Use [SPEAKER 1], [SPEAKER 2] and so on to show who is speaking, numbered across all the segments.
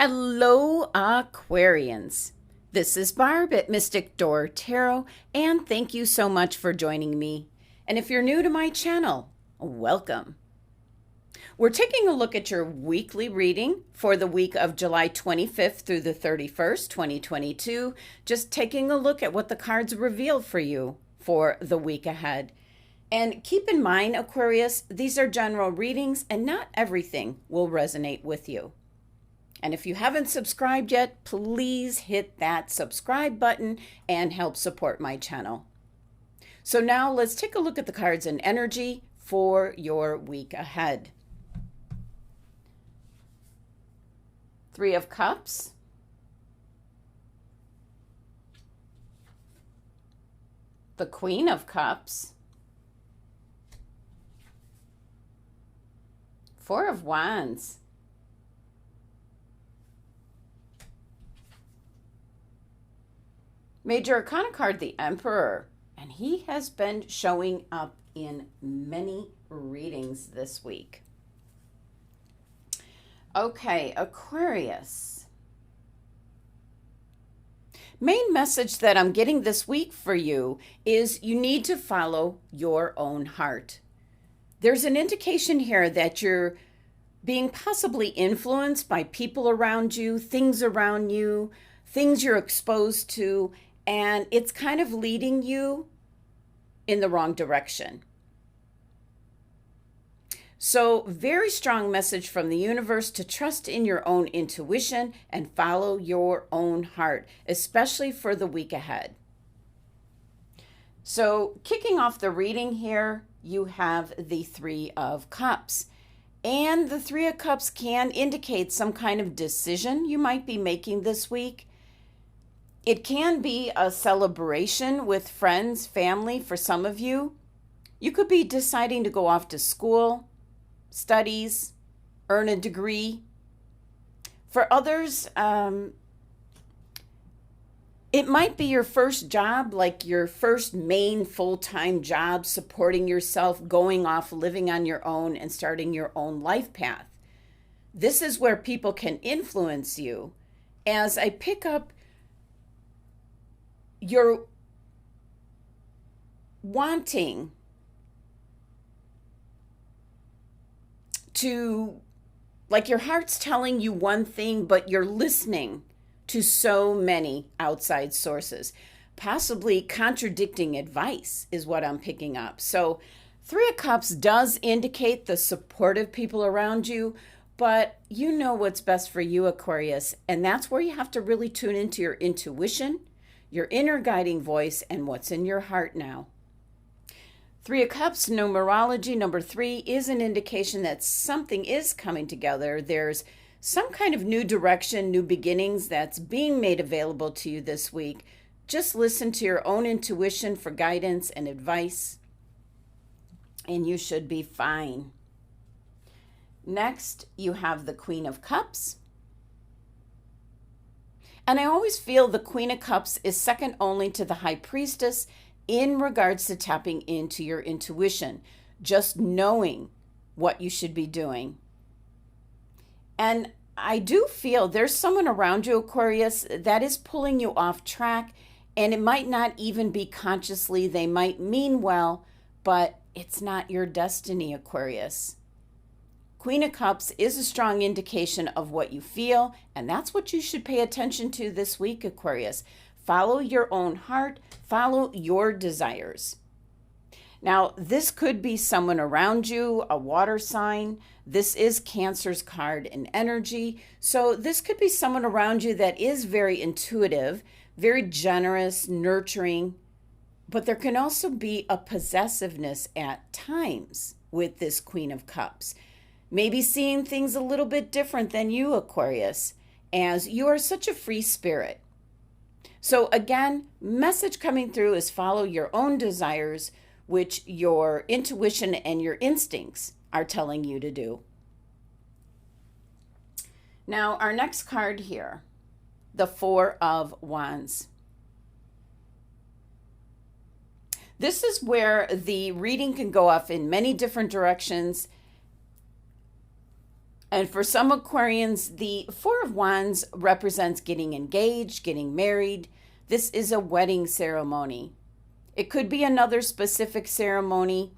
[SPEAKER 1] Hello, Aquarians. This is Barb at Mystic Door Tarot, and thank you so much for joining me. And if you're new to my channel, welcome. We're taking a look at your weekly reading for the week of July 25th through the 31st, 2022. Just taking a look at what the cards reveal for you for the week ahead. And keep in mind, Aquarius, these are general readings and not everything will resonate with you. And if you haven't subscribed yet, please hit that subscribe button and help support my channel. So now let's take a look at the cards and energy for your week ahead. Three of Cups. The Queen of Cups. Four of Wands. Major Arcana card, the Emperor, and he has been showing up in many readings this week. Okay, Aquarius. Main message that I'm getting this week for you is you need to follow your own heart. There's an indication here that you're being possibly influenced by people around you, things around you, things you're exposed to, and it's kind of leading you in the wrong direction. So, very strong message from the universe to trust in your own intuition and follow your own heart, especially for the week ahead. So, kicking off the reading here, you have the Three of Cups. And the Three of Cups can indicate some kind of decision you might be making this week. It can be a celebration with friends, family for some of you. You could be deciding to go off to school, studies, earn a degree. For others, it might be your first job, like your first main full-time job, supporting yourself, going off, living on your own, and starting your own life path. This is where people can influence you. As I pick up, you're wanting to, like your heart's telling you one thing, but you're listening to so many outside sources, possibly contradicting advice is what I'm picking up. So Three of Cups does indicate the supportive people around you, but you know what's best for you, Aquarius, and that's where you have to really tune into your intuition, your inner guiding voice, and what's in your heart now. Three of Cups, numerology number 3 is an indication that something is coming together. There's some kind of new direction, new beginnings that's being made available to you this week. Just listen to your own intuition for guidance and advice, and you should be fine. Next, you have the Queen of Cups. And I always feel the Queen of Cups is second only to the High Priestess in regards to tapping into your intuition, just knowing what you should be doing. And I do feel there's someone around you, Aquarius, that is pulling you off track, and it might not even be consciously. They might mean well, but it's not your destiny, Aquarius. Queen of Cups is a strong indication of what you feel, and that's what you should pay attention to this week, Aquarius. Follow your own heart, follow your desires. Now, this could be someone around you, a water sign. This is Cancer's card in energy. So this could be someone around you that is very intuitive, very generous, nurturing, but there can also be a possessiveness at times with this Queen of Cups. Maybe seeing things a little bit different than you, Aquarius, as you are such a free spirit. So again, message coming through is follow your own desires, which your intuition and your instincts are telling you to do. Now, our next card here, the Four of Wands. This is where the reading can go off in many different directions. And for some Aquarians, the Four of Wands represents getting engaged, getting married. This is a wedding ceremony. It could be another specific ceremony.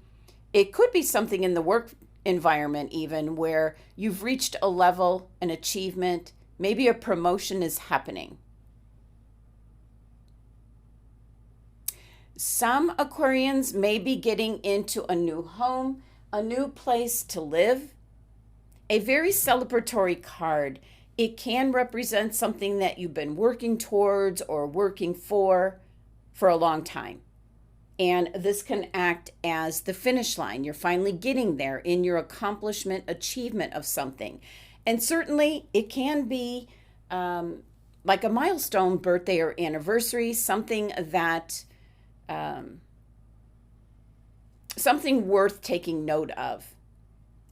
[SPEAKER 1] It could be something in the work environment even where you've reached a level, an achievement, maybe a promotion is happening. Some Aquarians may be getting into a new home, a new place to live. A very celebratory card. It can represent something that you've been working towards or working for a long time. And this can act as the finish line. You're finally getting there in your accomplishment, achievement of something. And certainly it can be like a milestone birthday or anniversary, something that, something worth taking note of.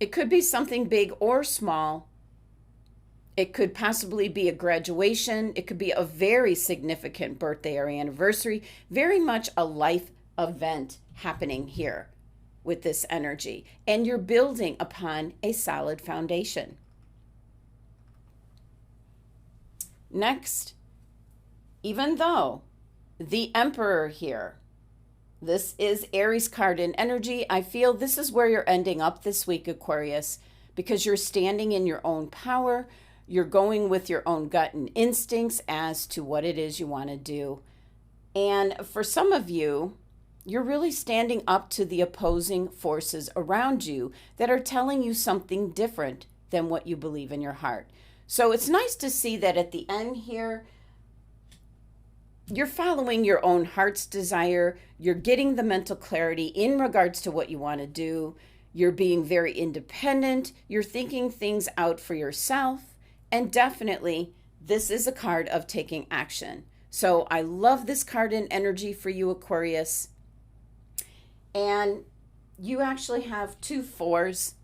[SPEAKER 1] It could be something big or small. It could possibly be a graduation. It could be a very significant birthday or anniversary, very much a life event happening here with this energy. And you're building upon a solid foundation. Next, even though the Emperor here, this is Aries card in energy, I feel this is where you're ending up this week, Aquarius, because you're standing in your own power. You're going with your own gut and instincts as to what it is you want to do. And for some of you, you're really standing up to the opposing forces around you that are telling you something different than what you believe in your heart. So it's nice to see that at the end here, you're following your own heart's desire. You're getting the mental clarity in regards to what you want to do. You're being very independent. You're thinking things out for yourself. And definitely, this is a card of taking action. So I love this card in energy for you, Aquarius. And you actually have 2 4s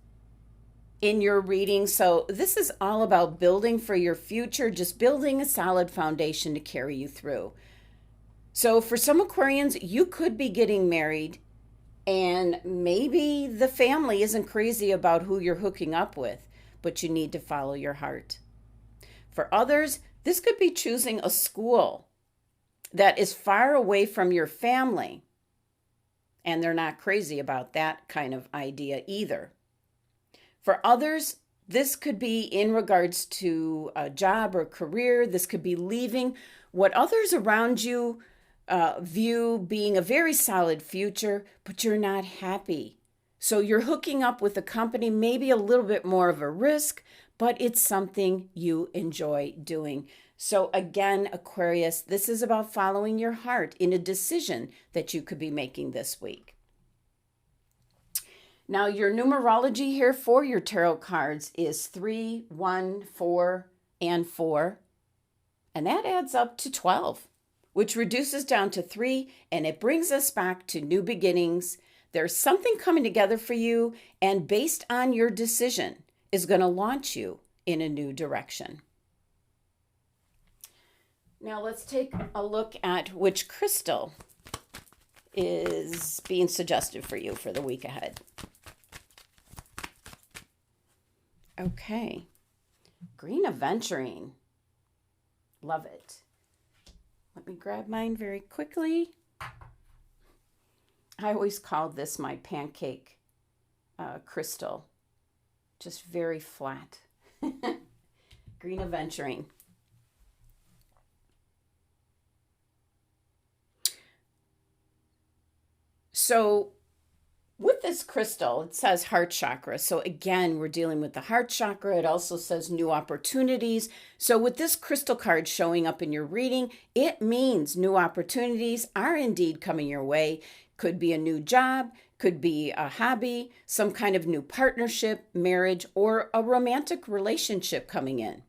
[SPEAKER 1] in your reading. So this is all about building for your future, just building a solid foundation to carry you through. So for some Aquarians, you could be getting married and maybe the family isn't crazy about who you're hooking up with, but you need to follow your heart. For others, this could be choosing a school that is far away from your family. And they're not crazy about that kind of idea either. For others, this could be in regards to a job or career. This could be leaving what others around you view being a very solid future, but you're not happy. So you're hooking up with a company, maybe a little bit more of a risk, but it's something you enjoy doing. So again, Aquarius, this is about following your heart in a decision that you could be making this week. Now, your numerology here for your tarot cards is 3, 1, 4, and 4. And that adds up to 12, which reduces down to 3, and it brings us back to new beginnings. There's something coming together for you, and based on your decision, is going to launch you in a new direction. Now let's take a look at which crystal is being suggested for you for the week ahead. Okay, Green Aventurine. Love it. Let me grab mine very quickly. I always called this my pancake crystal. Just very flat. Green Aventurine. So with this crystal, it says heart chakra. So again, we're dealing with the heart chakra. It also says new opportunities. So with this crystal card showing up in your reading, it means new opportunities are indeed coming your way. Could be a new job, could be a hobby, some kind of new partnership, marriage, or a romantic relationship coming in.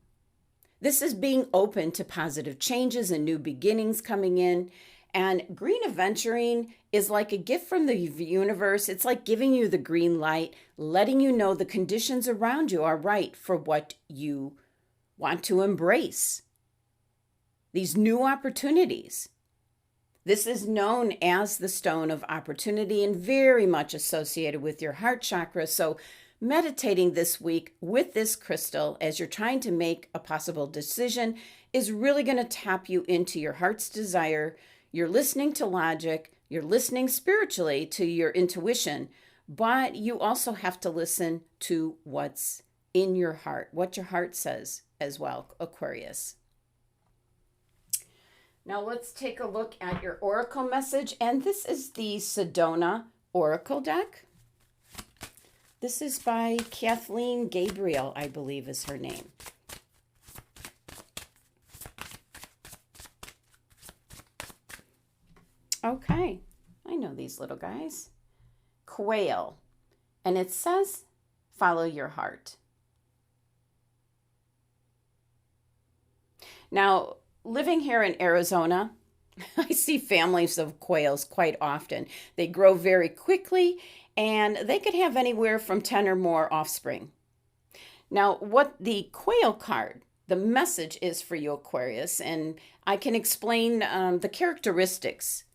[SPEAKER 1] This is being open to positive changes and new beginnings coming in. And Green Aventurine is like a gift from the universe. It's like giving you the green light, letting you know the conditions around you are right for what you want to embrace. These new opportunities. This is known as the stone of opportunity and very much associated with your heart chakra. So meditating this week with this crystal as you're trying to make a possible decision is really going to tap you into your heart's desire. You're listening to logic, you're listening spiritually to your intuition, but you also have to listen to what's in your heart, what your heart says as well, Aquarius. Now let's take a look at your oracle message, and this is the Sedona Oracle deck. This is by Kathleen Gabriel, I believe is her name. Okay, I know these little guys. Quail, and it says, follow your heart. Now, living here in Arizona, I see families of quails quite often. They grow very quickly, and they could have anywhere from 10 or more offspring. Now, what the quail card, the message is for you, Aquarius, and I can explain the characteristics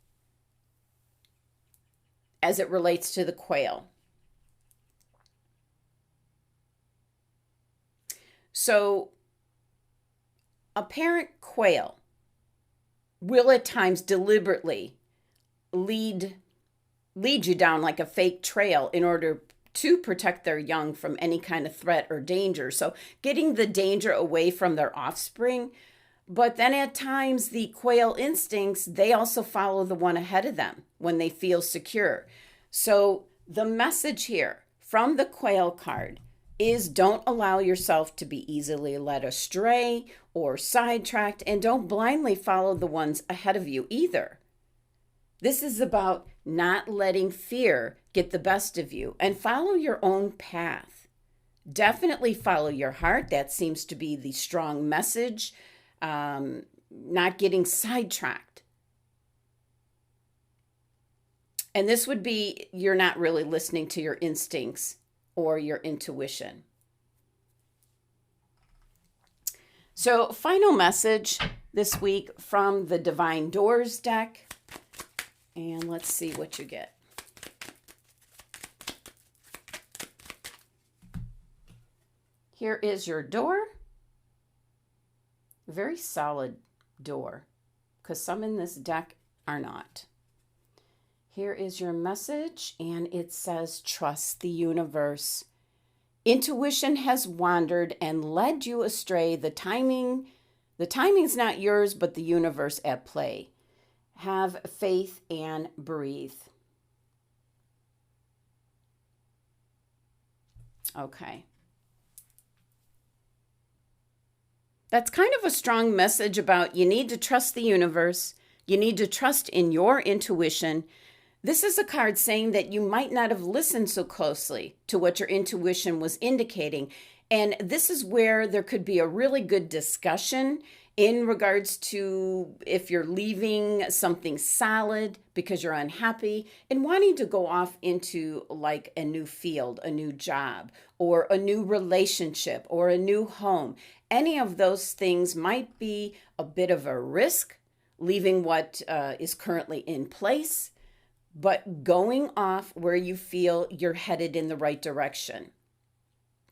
[SPEAKER 1] as it relates to the quail. So, a parent quail will at times deliberately lead you down like a fake trail in order to protect their young from any kind of threat or danger. So getting the danger away from their offspring. But then at times the quail instincts, they also follow the one ahead of them when they feel secure. So the message here from the quail card is don't allow yourself to be easily led astray or sidetracked, and don't blindly follow the ones ahead of you either. This is about not letting fear get the best of you and follow your own path. Definitely follow your heart. That seems to be the strong message. Not getting sidetracked. And this would be you're not really listening to your instincts or your intuition. So, final message this week from the Divine Doors deck. And let's see what you get. Here is your door. Very solid door, because some in this deck are not. Here is your message, and it says, trust the universe. Intuition has wandered and led you astray. The timing's not yours, but the universe at play. Have faith and breathe. Okay. That's kind of a strong message about you need to trust the universe. You need to trust in your intuition. This is a card saying that you might not have listened so closely to what your intuition was indicating. And this is where there could be a really good discussion in regards to if you're leaving something solid because you're unhappy and wanting to go off into like a new field, a new job, or a new relationship, or a new home. Any of those things might be a bit of a risk, leaving what is currently in place, but going off where you feel you're headed in the right direction.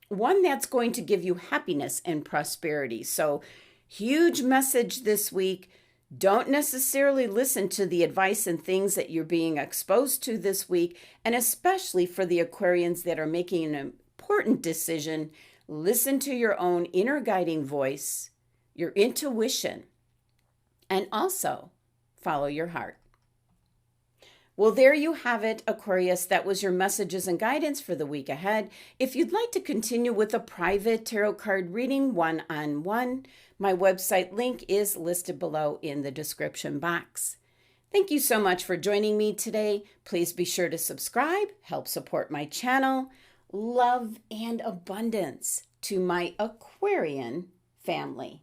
[SPEAKER 1] One that's going to give you happiness and prosperity. So, huge message this week. Don't necessarily listen to the advice and things that you're being exposed to this week, and especially for the Aquarians that are making an important decision, listen to your own inner guiding voice, your intuition, and also follow your heart. Well, there you have it, Aquarius. That was your messages and guidance for the week ahead. If you'd like to continue with a private tarot card reading one-on-one, my website link is listed below in the description box. Thank you so much for joining me today. Please be sure to subscribe, help support my channel. Love and abundance to my Aquarian family.